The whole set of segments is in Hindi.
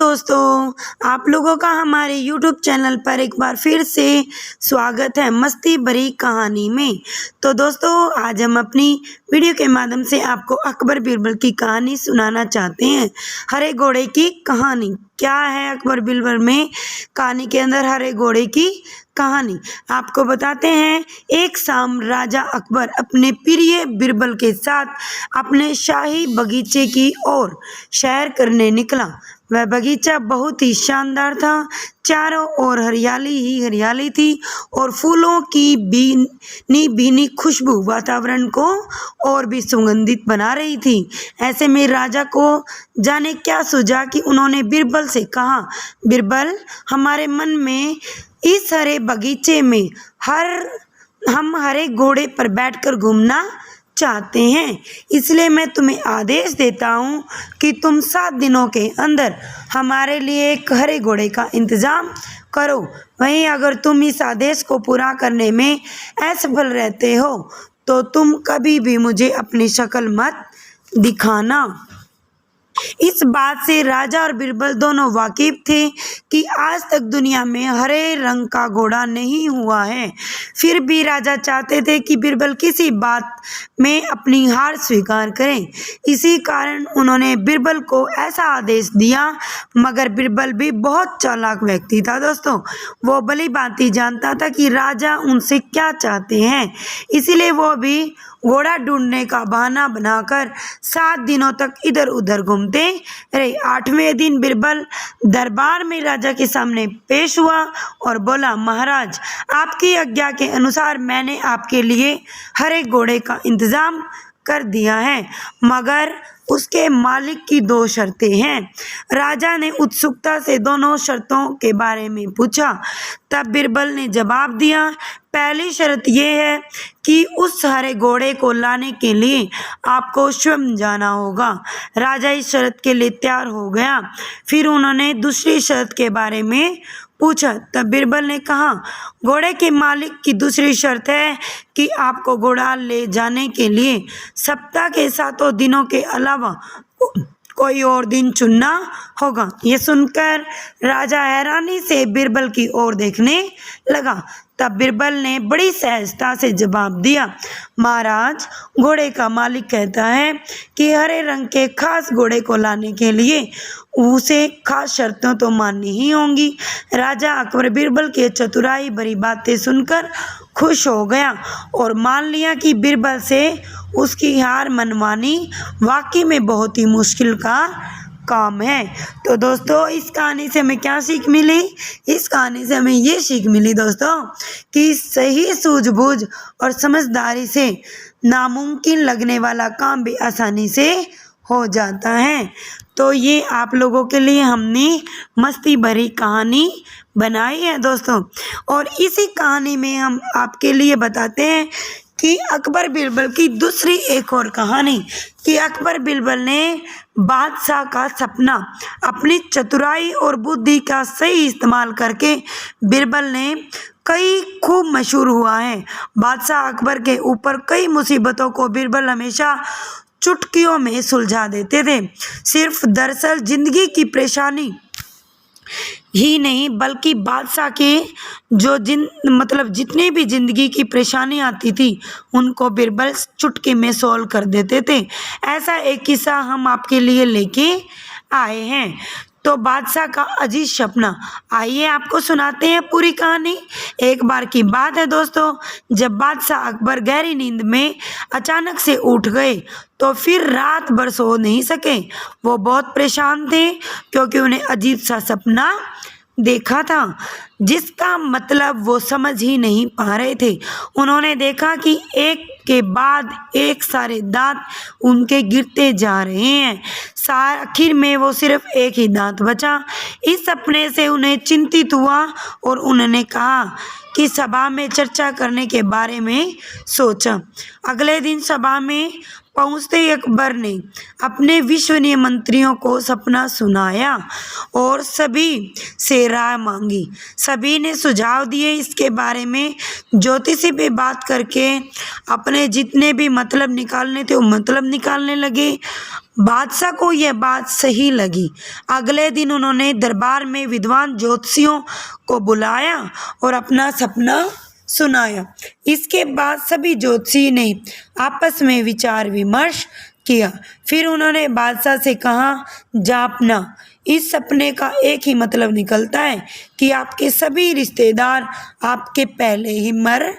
दोस्तों, आप लोगों का हमारे YouTube चैनल पर एक बार फिर से स्वागत है मस्ती भरी कहानी में। तो दोस्तों, आज हम अपनी वीडियो के माध्यम से आपको अकबर बीरबल की कहानी सुनाना चाहते हैं। हरे घोड़े की कहानी क्या है? अकबर बीरबल में कहानी के अंदर हरे घोड़े की कहानी आपको बताते हैं। एक शाम राजा अकबर अपने प्रिय बीरबल के साथ अपने शाही बगीचे की ओर सैर करने निकला। वह बगीचा बहुत ही शानदार था। चारों ओर हरियाली ही हरियाली थी और फूलों की भीनी भीनी खुशबू वातावरण को और भी सुगंधित बना रही थी। ऐसे में राजा को जाने क्या सूझा कि उन्होंने बीरबल से कहा, बीरबल, हमारे मन में इस हरे बगीचे में हम हरे घोड़े पर बैठकर घूमना चाहते हैं, इसलिए मैं तुम्हें आदेश देता हूँ कि तुम 7 दिनों के अंदर हमारे लिए एक हरे घोड़े का इंतज़ाम करो। वहीं अगर तुम इस आदेश को पूरा करने में असफल रहते हो तो तुम कभी भी मुझे अपनी शक्ल मत दिखाना। इस बात से राजा और बीरबल दोनों वाकिफ थे कि आज तक दुनिया में हरे रंग का घोड़ा नहीं हुआ है। फिर भी राजा चाहते थे कि बीरबल किसी बात में अपनी हार स्वीकार करें। इसी कारण उन्होंने बीरबल को ऐसा आदेश दिया। मगर बीरबल भी बहुत चालाक व्यक्ति था दोस्तों। वो भली भांति जानता था कि राजा उनसे क्या चाहते हैं, इसीलिए वो भी घोड़ा ढूंढने का बहाना बनाकर 7 दिनों तक इधर उधर घूमते रहे। 8वें दिन बीरबल दरबार में राजा के सामने पेश हुआ और बोला, महाराज, आपकी आज्ञा के अनुसार मैंने आपके लिए हरे घोड़े का इंतजाम कर दिया है, मगर उसके मालिक की 2 शर्तें हैं। राजा ने उत्सुकता से दोनों शर्तों के बारे में पूछा। तब बीरबल ने जवाब दिया, पहली शर्त यह है कि उस हरे घोड़े को लाने के लिए आपको स्वयं जाना होगा। राजा इस शर्त के लिए तैयार हो गया। फिर उन्होंने दूसरी शर्त के बारे में पूछा। तब बीरबल ने कहा, घोड़े के मालिक की दूसरी शर्त है कि आपको घोड़ा ले जाने के लिए सप्ताह के 7 दिनों के अलावा कोई और दिन चुनना होगा। ये सुनकर राजा हैरानी से बीरबल की ओर देखने लगा। तब बीरबल ने बड़ी सहजता से जवाब दिया, महाराज, घोड़े का मालिक कहता है कि हरे रंग के खास घोड़े को लाने के लिए उसे खास शर्तें तो माननी ही होंगी। राजा अकबर बीरबल के चतुराई भरी बातें सुनकर खुश हो गया और मान लिया कि बीरबल से उसकी हार मनवानी वाकई में बहुत ही मुश्किल का काम है। तो दोस्तों, इस कहानी से हमें क्या सीख मिली? इस कहानी से हमें ये सीख मिली दोस्तों कि सही सूझबूझ और समझदारी से नामुमकिन लगने वाला काम भी आसानी से हो जाता है। तो ये आप लोगों के लिए हमने मस्ती भरी कहानी बनाई है दोस्तों। और इसी कहानी में हम आपके लिए बताते हैं कि अकबर बीरबल की दूसरी एक और कहानी कि अकबर बीरबल ने बादशाह का सपना अपनी चतुराई और बुद्धि का सही इस्तेमाल करके बीरबल ने कई खूब मशहूर हुआ है। बादशाह अकबर के ऊपर कई मुसीबतों को बीरबल हमेशा चुटकियों में सुलझा देते थे। सिर्फ दरअसल जिंदगी की परेशानी ही नहीं बल्कि बादशाह के जितनी भी जिंदगी की परेशानी आती थी उनको बीरबल चुटकी में सॉल्व कर देते थे। ऐसा एक किस्सा हम आपके लिए लेके आए हैं। तो बादशाह का अजीज सपना, आइए आपको सुनाते हैं पूरी कहानी। एक बार की बात है दोस्तों, जब बादशाह अकबर गहरी नींद में अचानक से उठ गए तो फिर रात भर सो नहीं सके। वो बहुत परेशान थे क्योंकि उन्हें अजीब सा सपना देखा था जिसका मतलब वो समझ ही नहीं पा रहे थे। उन्होंने देखा कि एक के बाद एक सारे दांत उनके गिरते जा रहे हैं। आखिर में वो सिर्फ एक ही दांत बचा। इस सपने से उन्हें चिंतित हुआ और उन्होंने कहा कि सभा में चर्चा करने के बारे में सोचा। अगले दिन सभा में पहुंचते ही अकबर ने अपने विश्वसनीय मंत्रियों को सपना सुनाया और सभी से राय मांगी। सभी ने सुझाव दिए इसके बारे में। ज्योतिषी पे बात करके अपने जितने भी मतलब निकालने थे वो मतलब निकालने लगे। बादशाह को यह बात सही लगी। अगले दिन उन्होंने दरबार में विद्वान ज्योतिषियों को बुलाया और अपना सपना सुनाया। इसके बाद सभी ज्योतिषी ने आपस में विचार विमर्श किया। फिर उन्होंने बादशाह से कहा, जापना, इस सपने का एक ही मतलब निकलता है कि आपके सभी रिश्तेदार आपके पहले ही मर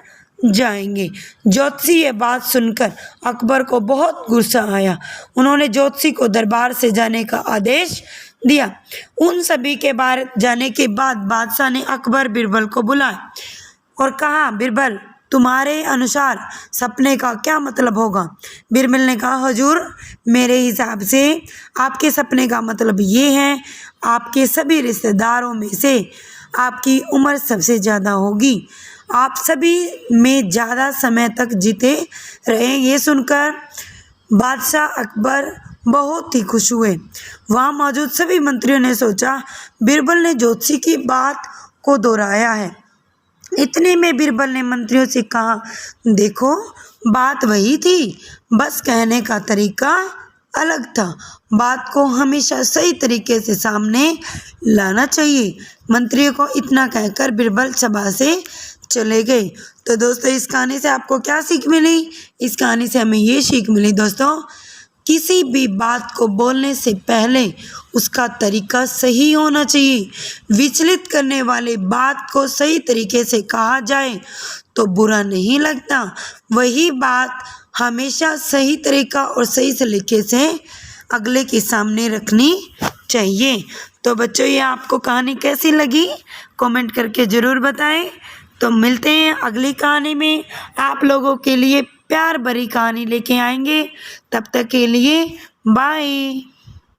जाएंगे। ज्योतिषी ये बात सुनकर अकबर को बहुत गुस्सा आया। उन्होंने ज्योतिषी को दरबार से जाने का आदेश दिया। उन सभी के बाहर जाने के बाद बादशाह ने अकबर बिरबल को बुलाया और कहा, बिरबल, तुम्हारे अनुसार सपने का क्या मतलब होगा? बिरबल ने कहा, हुजूर, मेरे हिसाब से आपके सपने का मतलब ये है, आपके सभी रिश्तेदारों में से आपकी उम्र सबसे ज़्यादा होगी, आप सभी में ज़्यादा समय तक जीते रहे। ये सुनकर बादशाह अकबर बहुत ही खुश हुए। वहाँ मौजूद सभी मंत्रियों ने सोचा, बिरबल ने ज्योतिषी की बात को दोहराया है। इतने में बिरबल ने मंत्रियों से कहा, देखो, बात वही थी, बस कहने का तरीका अलग था। बात को हमेशा सही तरीके से सामने लाना चाहिए। मंत्रियों को इतना कहकर बिरबल सभा से चले गए। तो दोस्तों, इस कहानी से आपको क्या सीख मिली? इस कहानी से हमें ये सीख मिली दोस्तों, किसी भी बात को बोलने से पहले उसका तरीका सही होना चाहिए। विचलित करने वाली बात को सही तरीके से कहा जाए तो बुरा नहीं लगता। वही बात हमेशा सही तरीका और सही तरीके से अगले के सामने रखनी चाहिए। तो बच्चों, ये आपको कहानी कैसी लगी कमेंट करके ज़रूर बताएं। तो मिलते हैं अगली कहानी में। आप लोगों के लिए प्यार भरी कहानी लेके आएंगे। तब तक के लिए बाय।